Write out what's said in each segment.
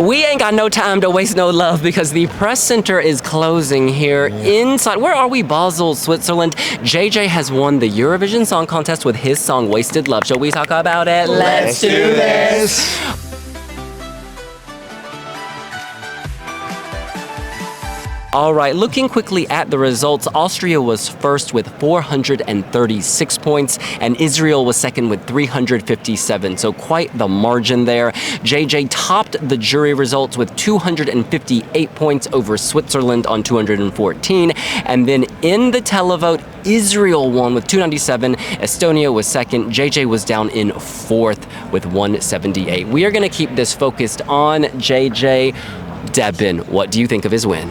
We ain't got no time to waste no love because the press center is closing here inside. Where are we? Basel, Switzerland. JJ has won the Eurovision Song Contest with his song Wasted Love. Shall we talk about it? Let's do this. All right, looking quickly at the results, Austria was first with 436 points, and Israel was second with 357, so quite the margin there. JJ topped the jury results with 258 points over Switzerland on 214, and then in the televote, Israel won with 297, Estonia was second, JJ was down in fourth with 178. We are going to keep this focused on JJ. Devin, what do you think of his win?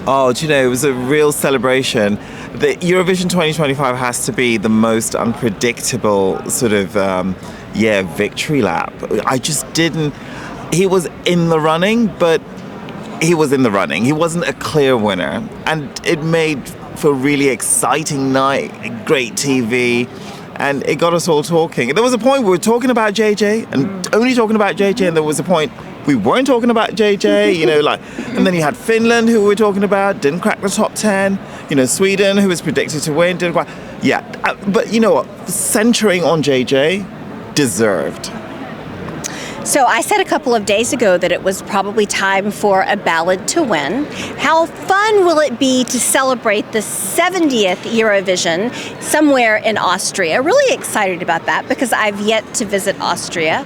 Oh, do you know, it was a real celebration. The Eurovision 2025 has to be the most unpredictable sort of, victory lap. I just didn't... He was in the running, but he was in the running. He wasn't a clear winner. And it made for a really exciting night, great TV, and it got us all talking. There was a point we were talking about JJ, and only talking about JJ, and there was a point we weren't talking about JJ, and then you had Finland, who we were talking about, didn't crack the top 10. Sweden, who was predicted to win, didn't quite. Yeah, but you know what? Centering on JJ, deserved. So I said a couple of days ago that it was probably time for a ballad to win. How fun will it be to celebrate the 70th Eurovision somewhere in Austria? Really excited about that because I've yet to visit Austria.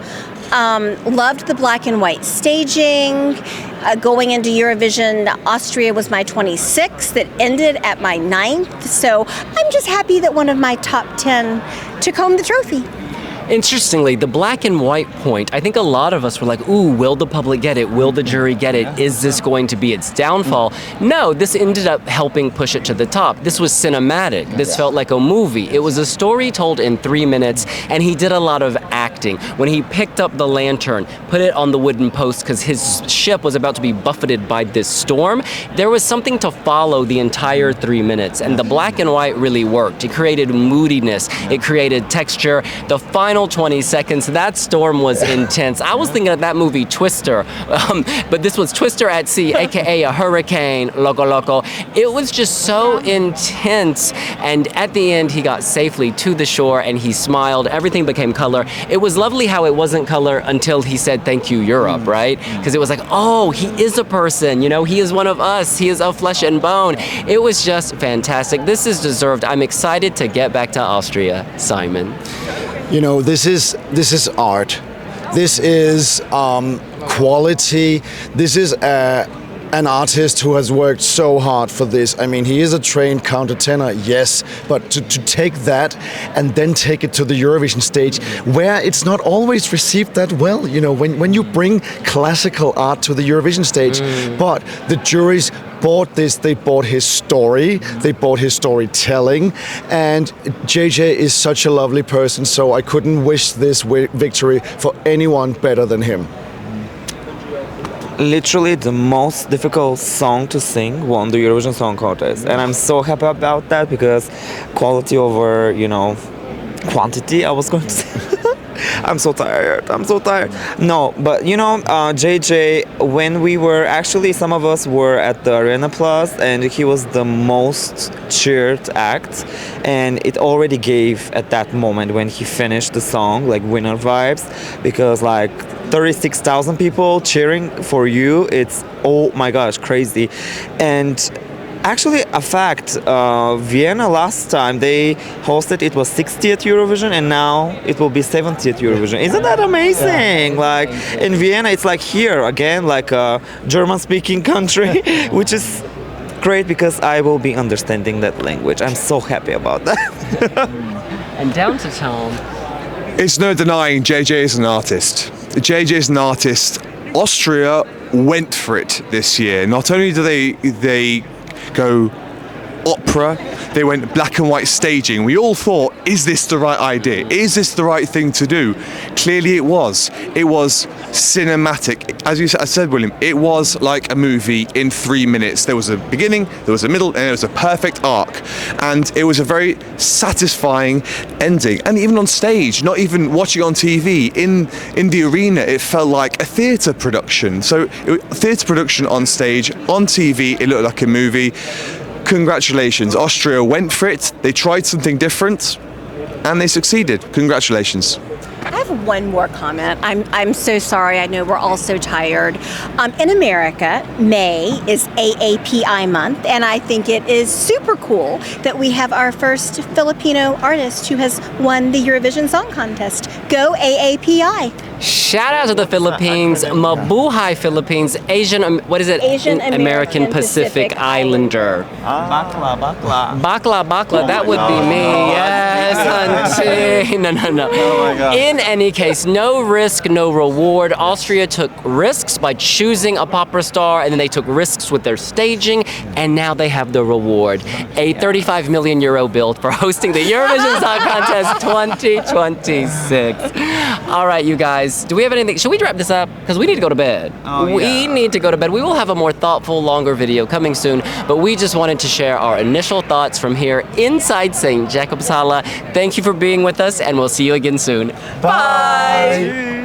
Loved the black and white staging. Going into Eurovision, Austria was my 26th. It ended at my 9th. So I'm just happy that one of my top 10 took home the trophy. Interestingly, the black and white point, I think a lot of us were like, ooh, will the public get it? Will the jury get it? Is this going to be its downfall? No, this ended up helping push it to the top. This was cinematic. This felt like a movie. It was a story told in 3 minutes, and he did a lot of acting. When he picked up the lantern, put it on the wooden post because his ship was about to be buffeted by this storm, there was something to follow the entire 3 minutes, and the black and white really worked. It created moodiness. It created texture. The final 20 seconds, that storm was intense. I was thinking of that movie Twister, but this was Twister at Sea, aka a hurricane, loco loco. It was just so intense, and at the end he got safely to the shore and he smiled. Everything became color. It was lovely how it wasn't color until he said thank you Europe, right? Because it was like, oh, he is a person, he is one of us, he is of flesh and bone. It was just fantastic. This is deserved. I'm excited to get back to Austria. Simon. This is art. This is quality. This is an artist who has worked so hard for this. I mean, he is a trained countertenor, yes, but to take that and then take it to the Eurovision stage, where it's not always received that well, when you bring classical art to the Eurovision stage, but the juries bought this, they bought his story, they bought his storytelling, and JJ is such a lovely person, so I couldn't wish this victory for anyone better than him. Literally the most difficult song to sing won the Eurovision Song Contest, and I'm so happy about that because quality over, quantity, I was going to say. I'm so tired. No, but JJ, when we were actually, some of us were at the Arena Plus, and he was the most cheered act, and it already gave at that moment when he finished the song like winner vibes, because like 36,000 people cheering for you, it's, oh my gosh, crazy. And actually, a fact, Vienna last time they hosted, it was 60th Eurovision, and now it will be 70th Eurovision. Isn't that amazing? Yeah. Like in Vienna, it's like here again, like a German-speaking country, which is great because I will be understanding that language. I'm so happy about that. And down to Tom. It's no denying JJ is an artist. JJ is an artist. Austria went for it this year. Not only do they go opera. They went black and white staging. We all thought, is this the right idea? Is this the right thing to do? Clearly it was. It was cinematic. As you said, William, it was like a movie in 3 minutes. There was a beginning, there was a middle, and there was a perfect arc. And it was a very satisfying ending. And even on stage, not even watching on TV, in the arena, it felt like a theatre production. So theatre production on stage, on TV, it looked like a movie. Congratulations, Austria went for it. They tried something different, and they succeeded. Congratulations. I have one more comment. I'm so sorry. I know we're all so tired. In America, May is AAPI month, and I think it is super cool that we have our first Filipino artist who has won the Eurovision Song Contest. Go AAPI. Shout out to the Philippines, Mabuhay Philippines, Asian American Pacific Islander. Bakla, that would be me. Yes, auntie. No. Oh my God. In any case, no risk, no reward. Austria took risks by choosing a opera star, and then they took risks with their staging, and now they have the reward. A 35 million euro bill for hosting the Eurovision Song Contest 2026. All right, you guys. Do we have anything? Should we wrap this up? Because we need to go to bed. We need to go to bed. We will have a more thoughtful, longer video coming soon, but we just wanted to share our initial thoughts from here inside St. Jacob's Hala. Thank you for being with us, and we'll see you again soon. Bye.